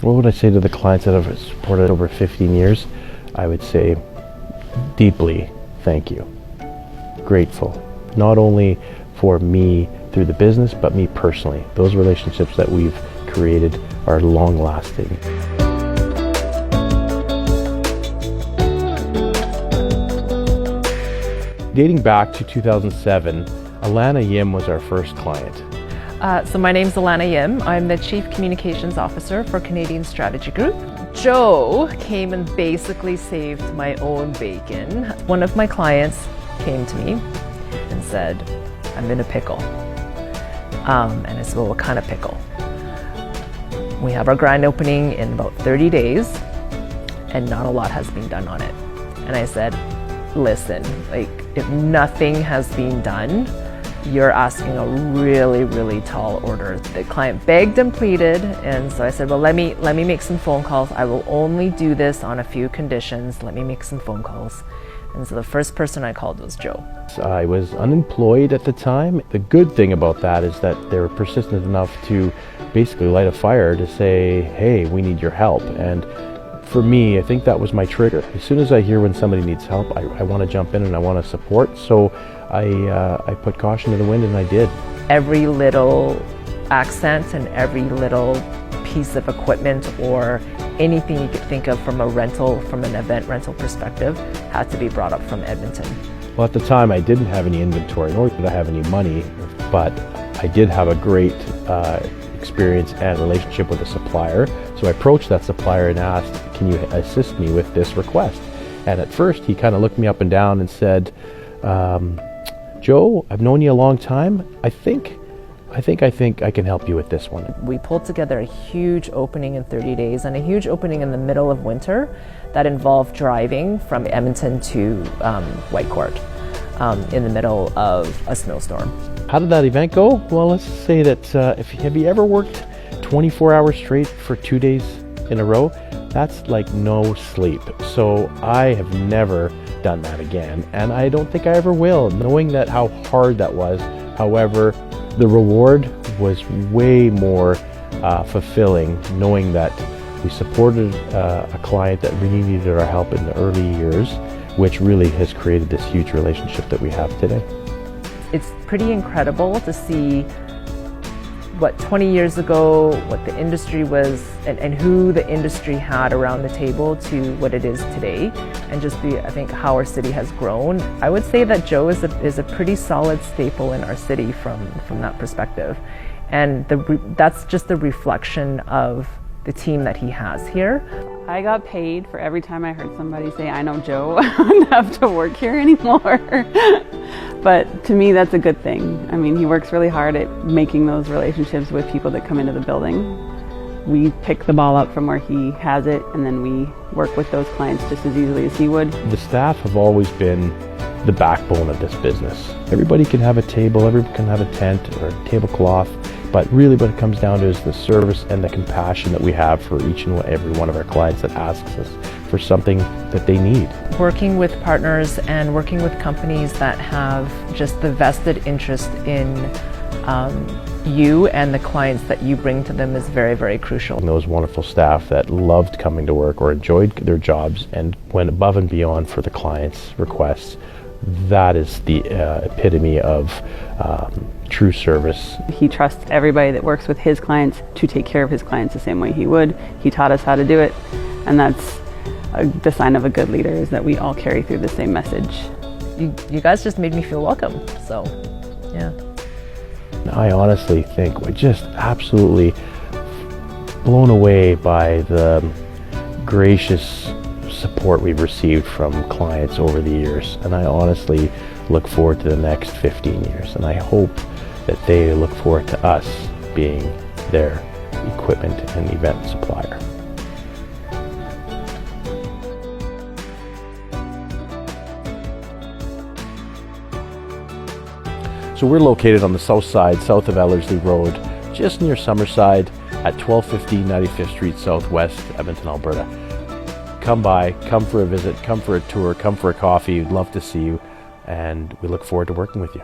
What would I say to the clients that I've supported over 15 years? I would say deeply thank you. Grateful, not only for me through the business, but me personally. Those relationships that we've created are long lasting. Dating back to 2007, Alana Yim was our first client. So my name's Alana Yim. I'm the Chief Communications Officer for Canadian Strategy Group. Joe came and basically saved my own bacon. One of my clients came to me and said, I'm in a pickle. And I said, well, what kind of pickle? We have our grand opening in about 30 days and not a lot has been done on it. And I said, listen, like if nothing has been done, you're asking a really, really tall order. The client begged and pleaded, and so I said, well, let me make some phone calls. I will only do this on a few conditions. Let me make some phone calls. And so the first person I called was Joe. I was unemployed at the time. The good thing about that is that they were persistent enough to basically light a fire to say, hey, we need your help. And for me, I think that was my trigger. As soon as I hear when somebody needs help, I want to jump in and I want to support. So I put caution to the wind and I did. Every little accent and every little piece of equipment or anything you could think of from an event rental perspective had to be brought up from Edmonton. Well, at the time I didn't have any inventory, nor did I have any money, but I did have a great experience and relationship with a supplier. So I approached that supplier and asked, can you assist me with this request? And at first he kind of looked me up and down and said, Joe, I've known you a long time. I think I can help you with this one. We pulled together a huge opening in 30 days and a huge opening in the middle of winter that involved driving from Edmonton to Whitecourt in the middle of a snowstorm. How did that event go? Well, let's say that have you ever worked 24 hours straight for 2 days in a row? That's like no sleep. So I have never done that again, and I don't think I ever will, knowing that how hard that was. However, the reward was way more fulfilling, knowing that we supported a client that really needed our help in the early years, which really has created this huge relationship that we have today. It's pretty incredible to see what 20 years ago, what the industry was and who the industry had around the table to what it is today, and just I think how our city has grown. I would say that Joe is a pretty solid staple in our city from that perspective. And that's just a reflection of the team that he has here. I got paid for every time I heard somebody say, I know Joe, I wouldn't have to work here anymore. But to me, that's a good thing. I mean, he works really hard at making those relationships with people that come into the building. We pick the ball up from where he has it, and then we work with those clients just as easily as he would. The staff have always been the backbone of this business. Everybody can have a table, everybody can have a tent or a tablecloth, but really what it comes down to is the service and the compassion that we have for each and every one of our clients that asks us for something that they need. Working with partners and working with companies that have just the vested interest in you and the clients that you bring to them is very, very crucial. And those wonderful staff that loved coming to work or enjoyed their jobs and went above and beyond for the clients' requests, that is the epitome of true service. He trusts everybody that works with his clients to take care of his clients the same way he would. He taught us how to do it, and that's the sign of a good leader, is that we all carry through the same message. You guys just made me feel welcome, so yeah. I honestly think we're just absolutely blown away by the gracious support we've received from clients over the years, and I honestly look forward to the next 15 years, and I hope that they look forward to us being their equipment and event supplier. So we're located on the south side, south of Ellerslie Road, just near Summerside at 1215 95th Street Southwest, Edmonton, Alberta. Come by, come for a visit, come for a tour, come for a coffee. We'd love to see you, and we look forward to working with you.